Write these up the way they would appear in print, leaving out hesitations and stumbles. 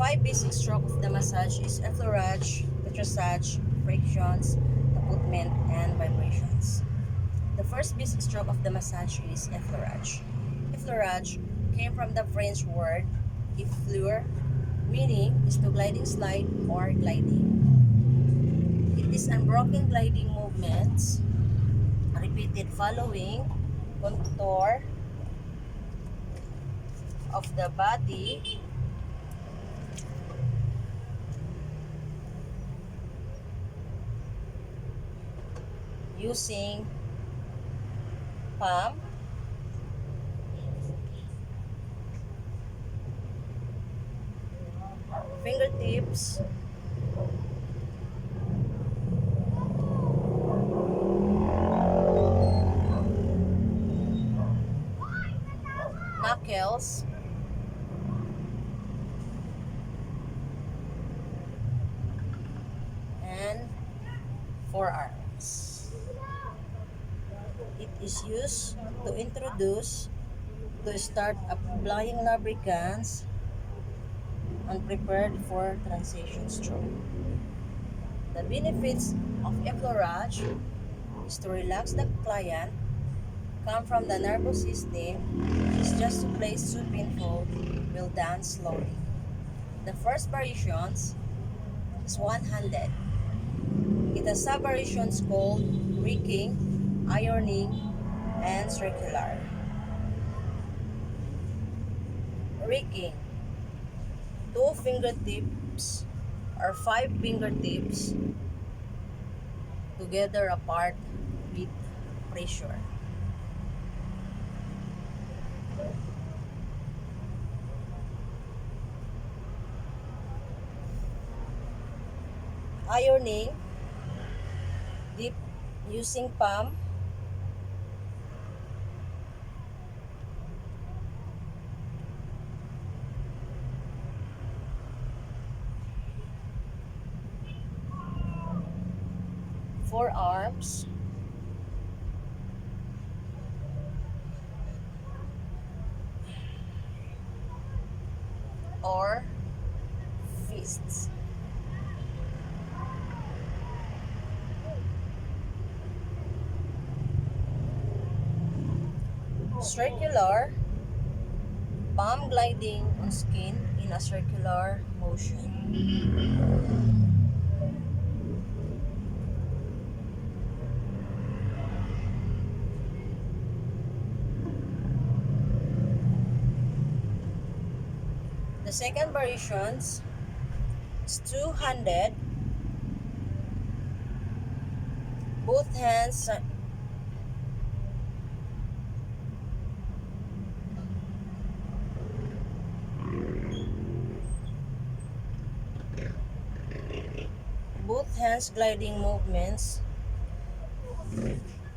5 basic stroke of the massage is effleurage, petrissage, frictions, taputment, and vibrations. The first basic stroke of the massage is effleurage. Effleurage came from the French word effleure, meaning is to gliding slide or gliding. It is unbroken gliding movements repeated following contour of the body using palm, fingertips, knuckles, and forearms. It is used to start applying lubricants unprepared for transition stroke. The benefits of effleurage is to relax the client, come from the nervous system, is just to place too painful, will done slowly. The first variations is one-handed. It has sub-variations called raking, ironing, and circular. Raking. 2 fingertips or 5 fingertips together apart with pressure. Ironing, dip using palm, forearms, or fists. Circular, palm gliding on skin in a circular motion. The second variations is two-handed, both hands gliding movements,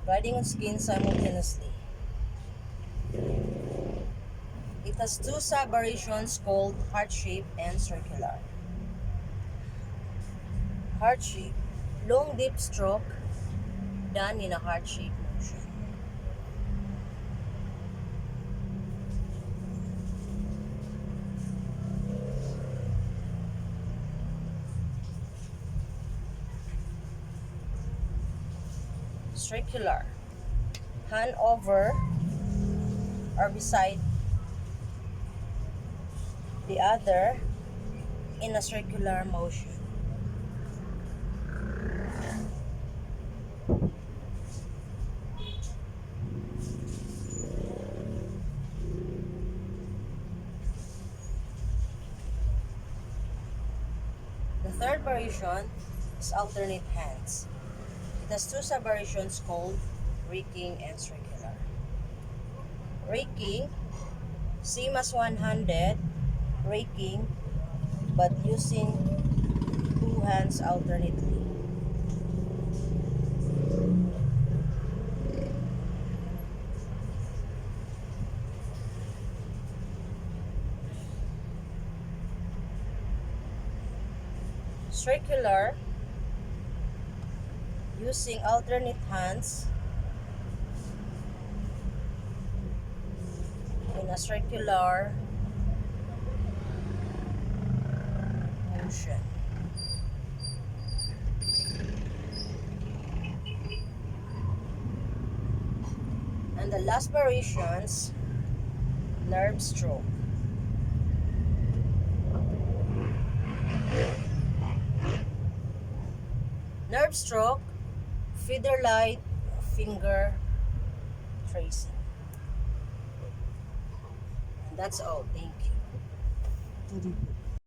gliding on skin simultaneously. It has 2 sub-variations called heart shape and circular. Heart shape, long deep stroke done in a heart shape motion. Circular, hand over or beside the other in a circular motion. The third variation is alternate hands. It has 2 sub-variations called raking and circular. Raking, same as one-handed raking, but using 2 hands alternately. Circular, using alternate hands in a circular And the last variations, nerve stroke. Nerve stroke, feather light, finger tracing. And that's all. Thank you.